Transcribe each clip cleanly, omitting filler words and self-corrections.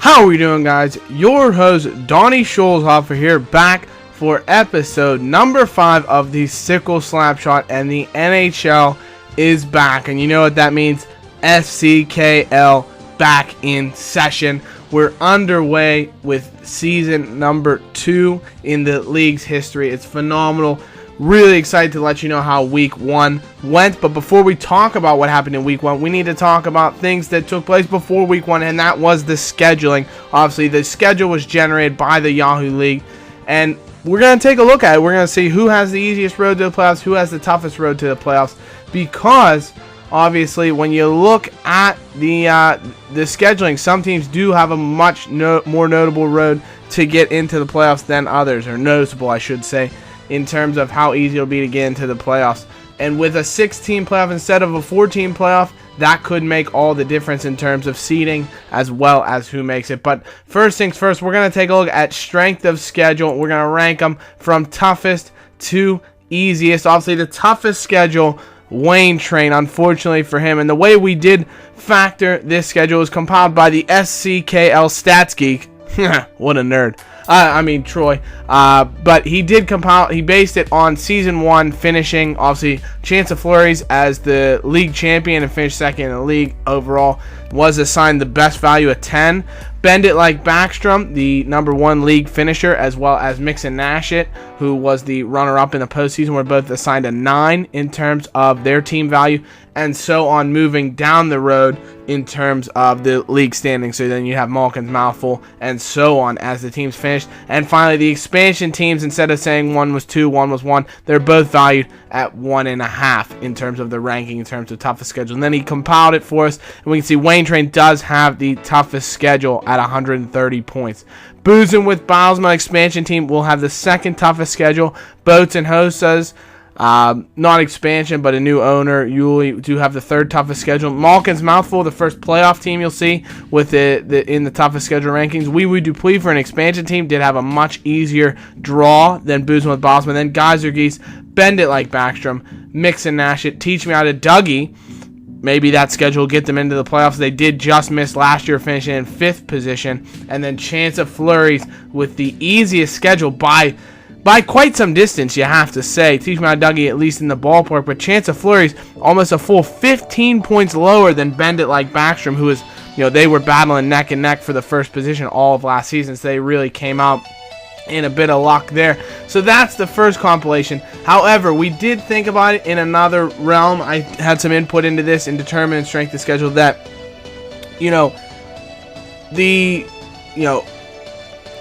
How are we doing, guys? Your host, Donnie Scholzhofer here, back for episode number 5 of the Sickle Slapshot, and the NHL is back. And you know what that means? SCKL back in session. We're underway with season number 2 in the league's history. It's phenomenal. Really excited to let you know how week 1 went. But before we talk about what happened in week 1, we need to talk about things that took place before week 1, and that was the scheduling. Obviously, the schedule was generated by the Yahoo League, and we're going to take a look at it. We're going to see who has the easiest road to the playoffs, who has the toughest road to the playoffs, because obviously when you look at the scheduling, some teams do have a much more notable road to get into the playoffs than others, or noticeable, I should say, in terms of how easy it'll be to get into the playoffs. And with a 6-team playoff instead of a 4-team playoff, that could make all the difference in terms of seeding as well as who makes it. But first things first, we're going to take a look at strength of schedule. We're going to rank them from toughest to easiest. Obviously, the toughest schedule, Wayne Train, unfortunately for him. And the way we did factor this schedule was compiled by the SCKL Stats Geek. What a nerd. Troy. But he did compile, he based it on season 1 finishing, obviously, Chance of Fleuries as the league champion and finished second in the league overall, was assigned the best value of 10. Bend It Like Backstrom, the number 1 league finisher, as well as Mix and Nash It, who was the runner-up in the postseason, were both assigned a 9 in terms of their team value, and so on moving down the road in terms of the league standing. So then you have Malkin's Mouthful and so on as the teams finished. And finally, the expansion teams, instead of saying 1 was 2, 1 was 1, they're both valued at 1.5 in terms of the ranking, in terms of toughest schedule. And then he compiled it for us, and we can see Wayne Train does have the toughest schedule at 130 points. Boozin' with Bilesma expansion team will have the second toughest schedule. Boats and Hosas, not expansion, but a new owner, you do have the third toughest schedule. Malkin's Mouthful, the first playoff team you'll see with in the toughest schedule rankings. Wee Dupuis for an expansion team did have a much easier draw than Boozin' with Bilesma. Then Geyser Geese, Bend It Like Backstrom, Mix and Nash It, Teach Me How to Dougie. Maybe that schedule will get them into the playoffs. They did just miss last year, finishing in 5th position. And then Chance of Fleuries with the easiest schedule by quite some distance, you have to say. Teach Me How to Dougie at least in the ballpark, but Chance of Fleuries almost a full 15 points lower than Bend It Like Backstrom, who was, they were battling neck and neck for the first position all of last season, so they really came out in a bit of luck there. So that's the first compilation. However, we did think about it in another realm. I had some input into this in determining strength of schedule that,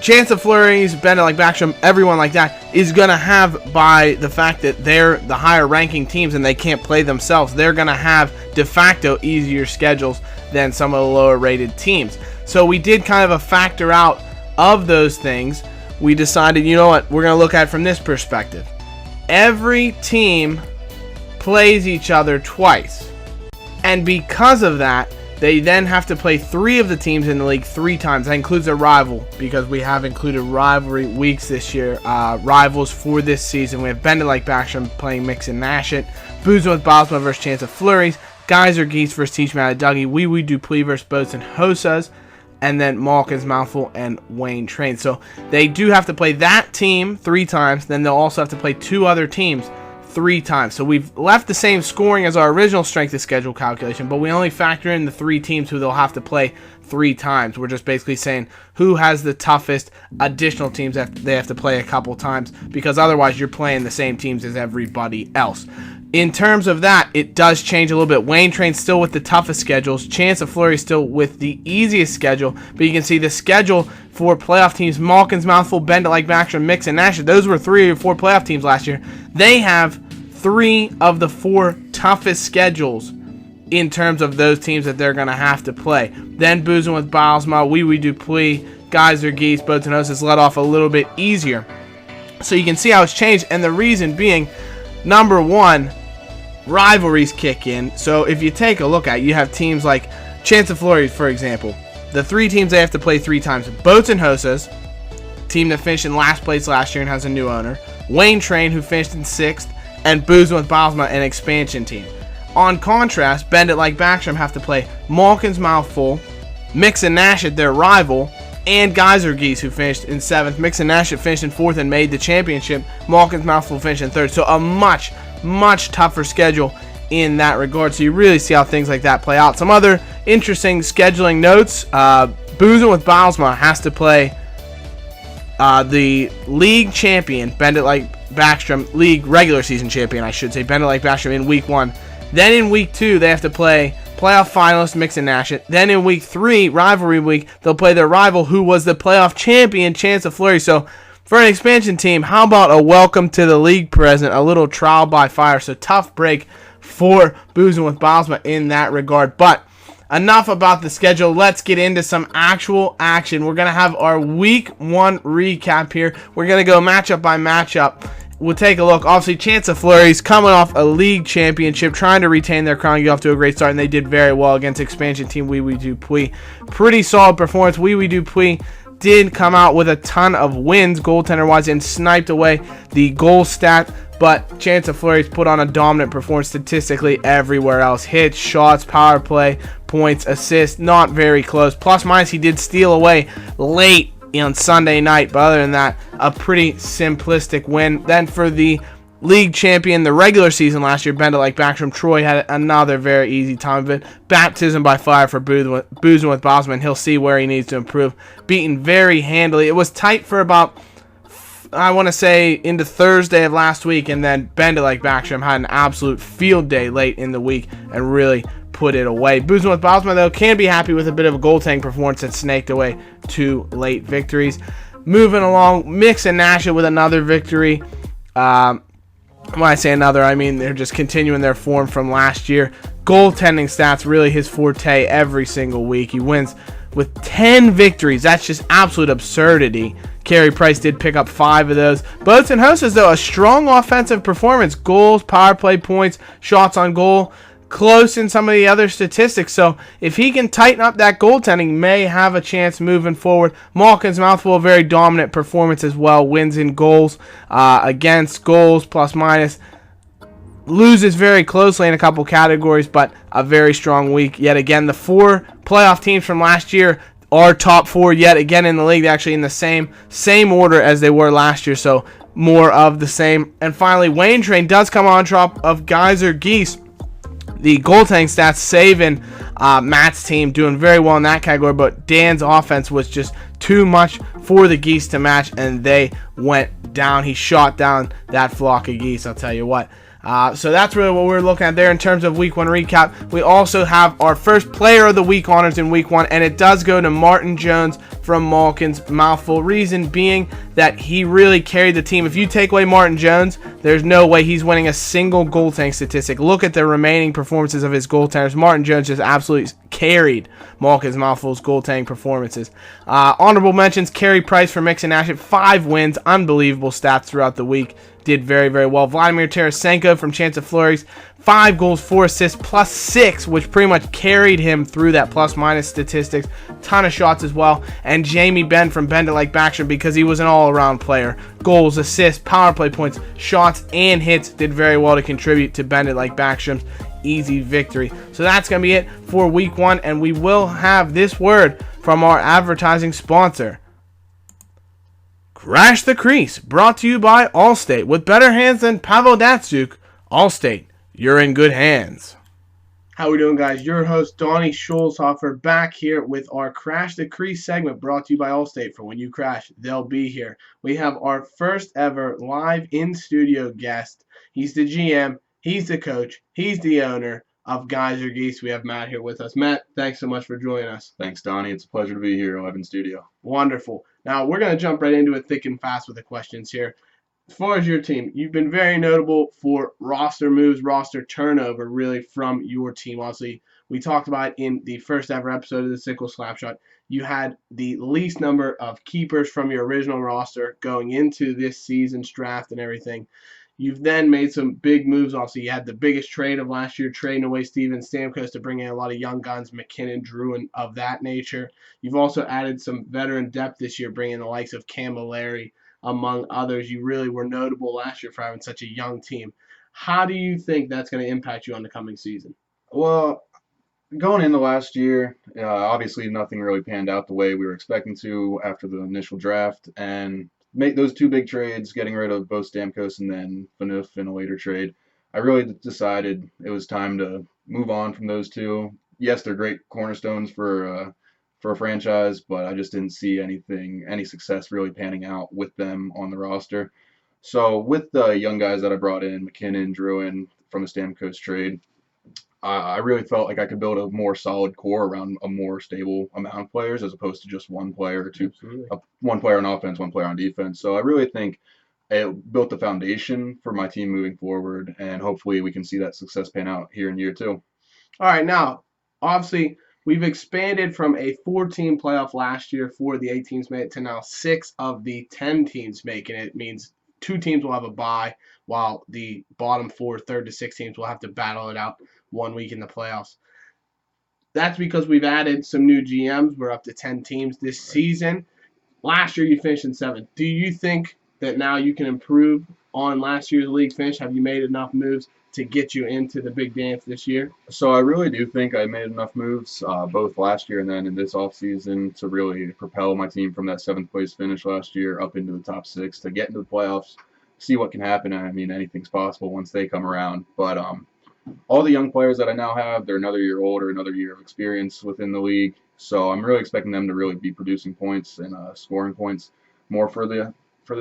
Chance of Fleuries, Bend It Like Backstrom, everyone like that is going to have, by the fact that they're the higher ranking teams and they can't play themselves, they're going to have de facto easier schedules than some of the lower rated teams. So we did kind of a factor out of those things. We decided, you know what, we're going to look at it from this perspective. Every team plays each other twice. And because of that, they then have to play 3 of the teams in the league 3 times. That includes a rival, because we have included rivalry weeks this year. Rivals for this season. We have Bend It Like Backstrom playing Mix and Nash It, Boozin' with Bilesma versus Chance of Fleuries, Geyser Geese versus Teach Me How to Dougie, Wee Dupuis versus Boats and Hosas, and then Malkin's Mouthful and Wayne Train. So they do have to play that team 3 times. Then they'll also have to play 2 other teams 3 times. So we've left the same scoring as our original strength of schedule calculation, but we only factor in the 3 teams who they'll have to play 3 times. We're just basically saying who has the toughest additional teams that they have to play a couple times, because otherwise you're playing the same teams as everybody else. In terms of that, it does change a little bit. Wayne Train's still with the toughest schedules. Chance of Fleury still with the easiest schedule. But you can see the schedule for playoff teams, Malkin's Mouthful, Bend It Like Backstrom, Mix and Nash. Those were 3 or 4 playoff teams last year. They have 3 of the 4 toughest schedules in terms of those teams that they're going to have to play. Then Boozin' with Bilesma, Wee Dupuis, Geyser Geese, Boats and Hosas let off a little bit easier. So you can see how it's changed. And the reason being, number 1, rivalries kick in. So if you take a look at it, you have teams like Chance of Fleury, for example. The 3 teams they have to play 3 times. Boats and Hosas, team that finished in last place last year and has a new owner. Wayne Train, who finished in 6th. And Boozin' with Bilesma, an expansion team. On contrast, Bend It Like Backstrom have to play Malkin's Mouthful, Mix and Nashett, their rival, and Geyser Geese, who finished in 7th. Mix and Nashett finished in 4th and made the championship. Malkin's Mouthful finished in 3rd. So a much, much tougher schedule in that regard. So you really see how things like that play out. Some other interesting scheduling notes. Boozing with Baalsma has to play the league champion, Bend It Like Backstrom, league regular season champion, I should say, Bend It Like Backstrom in week 1. Then in week 2, they have to play playoff finalist Mix and Nashett. Then in week 3, rivalry week, they'll play their rival who was the playoff champion, Chance of Fleury. So for an expansion team, how about a welcome to the league present, a little trial by fire. So tough break for Boozing with Baalsma in that regard. But enough about the schedule. Let's get into some actual action. We're going to have our week 1 recap here. We're going to go matchup by matchup. We'll take a look. Obviously, Chance of Fleury's coming off a league championship, trying to retain their crown, get off to a great start, and they did very well against expansion team Wee Wee Dupuis. Pretty solid performance. Wee Wee Dupuis did come out with a ton of wins goaltender-wise and sniped away the goal stat, but Chance of Fleury's put on a dominant performance statistically everywhere else. Hits, shots, power play, points, assists, not very close. Plus minus, he did steal away late on Sunday night, but other than that, a pretty simplistic win. Then for the league champion, the regular season last year, Bend It Like Backstrom, Troy had another very easy time of it. Baptism by fire for Boozing with Baalsma. He'll see where he needs to improve. Beaten very handily. It was tight for about, I want to say, into Thursday of last week, and then Bend It Like Backstrom had an absolute field day late in the week and really put it away. Boozing with Baalsma, though, can be happy with a bit of a goaltending performance that snaked away 2 late victories. Moving along, Mix and Nashett with another victory. When I say another, I mean they're just continuing their form from last year. Goaltending stats, really his forte every single week. He wins with 10 victories. That's just absolute absurdity. Carey Price did pick up 5 of those. Boats and Hostess, though, a strong offensive performance. Goals, power play points, shots on goal, close in some of the other statistics. So if he can tighten up that goaltending, may have a chance moving forward. Malkin's Mouthful, a very dominant performance as well. Wins in goals, against goals, plus minus. Loses very closely in a couple categories, but a very strong week. Yet again, the 4 playoff teams from last year are top 4 yet again in the league. They're actually in the same order as they were last year, so more of the same. And finally, Wayne Train does come on top of Geyser Geese. The goaltending stats saving Matt's team, doing very well in that category, but Dan's offense was just too much for the Geese to match, and they went down. He shot down that flock of geese, I'll tell you what. So that's really what we're looking at there in terms of week 1 recap. We also have our first player of the week honors in week 1, and it does go to Martin Jones from Malkin's Mouthful. Reason being that he really carried the team. If you take away Martin Jones, there's no way he's winning a single goaltending statistic. Look at the remaining performances of his goaltenders. Martin Jones just absolutely carried Malkin's Mouthful's goaltending performances. Honorable mentions, Carey Price for Mix and Nashett, 5 wins, unbelievable stats throughout the week. Did very, very well. Vladimir Tarasenko from Chance of Fleury's, 5 goals, 4 assists, plus 6, which pretty much carried him through that plus-minus statistics. Ton of shots as well. And Jamie Benn from Bend It Like Backstrom, because he was an all-around player. Goals, assists, power play points, shots, and hits. Did very well to contribute to Bend It Like Backstrom's easy victory. So that's going to be it for week 1, and we will have this word from our advertising sponsor. Crash the Crease, brought to you by Allstate. With better hands than Pavel Datsyuk, Allstate, you're in good hands. How we doing, guys? Your host, Donnie Schulzhofer, back here with our Crash the Crease segment brought to you by Allstate. For when you crash, they'll be here. We have our first ever live in-studio guest. He's the GM, he's the coach, he's the owner of Geyser Geese. We have Matt here with us. Matt, thanks so much for joining us. Thanks, Donnie. It's a pleasure to be here live in studio. Wonderful. Now, we're going to jump right into it thick and fast with the questions here. As far as your team, you've been very notable for roster moves, roster turnover, really, from your team. Obviously, we talked about it in the first ever episode of the Sickle Slapshot. You had the least number of keepers from your original roster going into this season's draft and everything. You've then made some big moves. Obviously, you had the biggest trade of last year, trading away Steven Stamkos to bring in a lot of young guns, McKinnon, Drew, and of that nature. You've also added some veteran depth this year, bringing the likes of Camilleri, among others. You really were notable last year for having such a young team. How do you think that's going to impact you on the coming season? Well, Going into last year, obviously nothing really panned out the way we were expecting to after the initial draft, and make those two big trades, getting rid of both Stamkos and then Phaneuf in a later trade. I really decided it was time to move on from those two. Yes, they're great cornerstones for a franchise, but I just didn't see any success really panning out with them on the roster. So with the young guys that I brought in, McKinnon, Druin from the Stamkos trade, I really felt like I could build a more solid core around a more stable amount of players as opposed to just one player or two, Absolutely. one player on offense, one player on defense. So I really think it built the foundation for my team moving forward, and hopefully we can see that success pan out here in year two. All right, now, obviously, we've expanded from a 4-team playoff last year, 4 of the 8 teams made it, to now 6 of the 10 teams making it. It means 2 teams will have a bye, while the bottom 4, 3rd to 6 teams will have to battle it out 1 week in the playoffs. That's because we've added some new GMs. We're up to 10 teams this season. Last year, you finished in 7th. Do you think that now you can improve on last year's league finish? Have you made enough moves to get you into the big dance this year? So I really do think I made enough moves, both last year and then in this offseason, to really propel my team from that 7th place finish last year up into the top 6 to get into the playoffs, see what can happen. I mean, anything's possible once they come around. But all the young players that I now have, they're another year older, another year of experience within the league. So I'm really expecting them to really be producing points and scoring points more for the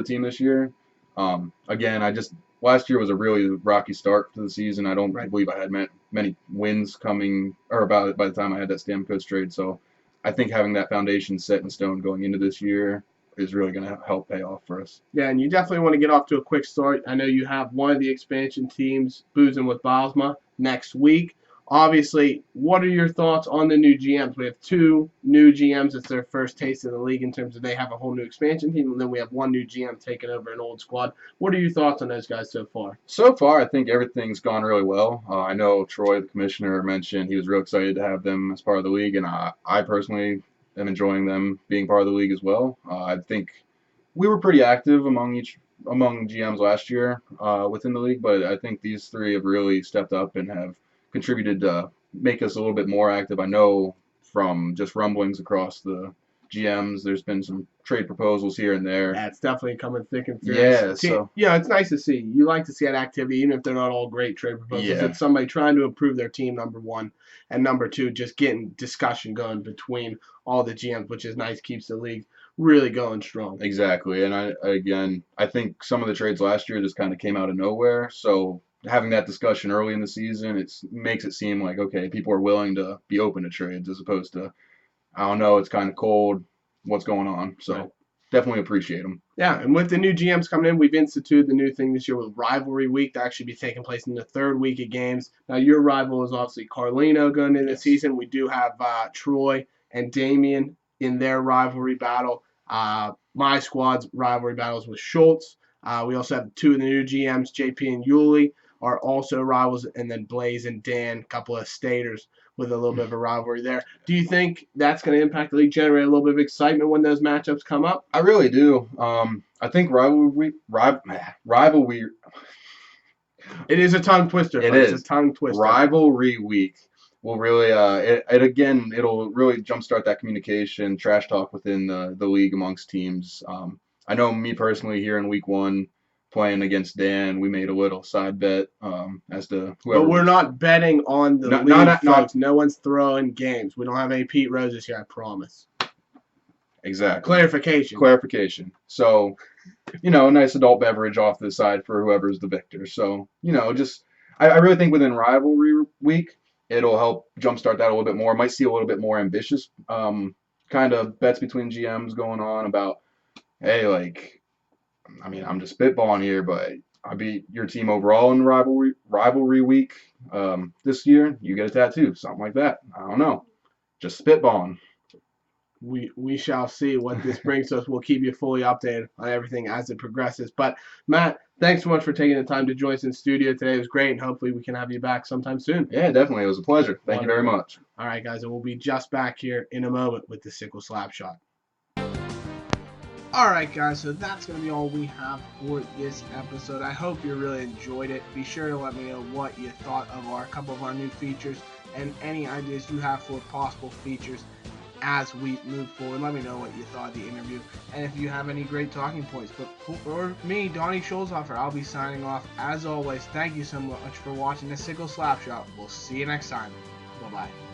team this year. Again, I just last year was a really rocky start to the season. I don't believe I had many wins coming or about by the time I had that Stamkos trade. So I think having that foundation set in stone going into this year is really going to help pay off for us. Yeah, and you definitely want to get off to a quick start. I know you have one of the expansion teams boozing with Bosma next week. Obviously, what are your thoughts on the new GMs? We have 2 new GMs. It's their first taste of the league in terms of they have a whole new expansion team, and then we have 1 new GM taking over an old squad. What are your thoughts on those guys so far? So far, I think everything's gone really well. I know Troy, the commissioner, mentioned he was real excited to have them as part of the league, and I personally am enjoying them being part of the league as well. I think we were pretty active among GMs last year within the league, but I think these 3 have really stepped up and have contributed to make us a little bit more active. I know from just rumblings across the GMs, there's been some trade proposals here and there. Yeah, it's definitely coming thick and fast. Yeah, it's nice to see. You like to see that activity, even if they're not all great trade proposals. Yeah. It's somebody trying to improve their team, number one, and number two, just getting discussion going between all the GMs, which is nice, keeps the league really going strong. Exactly, and I think some of the trades last year just kind of came out of nowhere. So having that discussion early in the season, it makes it seem like, okay, people are willing to be open to trades as opposed to, I don't know, it's kind of cold, what's going on. So definitely appreciate them. Yeah, and with the new GMs coming in, we've instituted the new thing this year with Rivalry Week to actually be taking place in the 3rd week of games. Now, your rival is obviously Carlino going into the season. We do have Troy and Damien in their rivalry battle. My squad's rivalry battles with Schultz. We also have 2 of the new GMs, JP and Yuli, are also rivals, and then Blaze and Dan, a couple of staters with a little bit of a rivalry there. Do you think that's going to impact the league, generate a little bit of excitement when those matchups come up? I really do. I think rivalry. It is a tongue twister. It's a tongue twister. Rivalry week will really it'll really jumpstart that communication, trash talk within the league amongst teams. I know me personally here in week 1 playing against Dan, we made a little side bet as to whoever. But we're not betting on the league, folks. No one's throwing games. We don't have any Pete Roses here, I promise. Exactly. Clarification. So, a nice adult beverage off to the side for whoever's the victor. So, I really think within rivalry week, it'll help jumpstart that a little bit more. Might see a little bit more ambitious kind of bets between GMs going on about, hey, I'm just spitballing here, but I beat your team overall in rivalry week this year. You get a tattoo, something like that. I don't know. Just spitballing. We shall see what this brings us. We'll keep you fully updated on everything as it progresses. But, Matt, thanks so much for taking the time to join us in studio today. It was great, and hopefully we can have you back sometime soon. Yeah, definitely. It was a pleasure. Thank you very much. All right, guys, and we'll be just back here in a moment with the Sickle Slap Shot. All right, guys, so that's going to be all we have for this episode. I hope you really enjoyed it. Be sure to let me know what you thought of a couple of our new features. and any ideas you have for possible features as we move forward. Let me know what you thought of the interview, and if you have any great talking points. But for me, Donnie Scholzhofer, I'll be signing off. As always, thank you so much for watching the Sickle Slapshot. We'll see you next time. Bye-bye.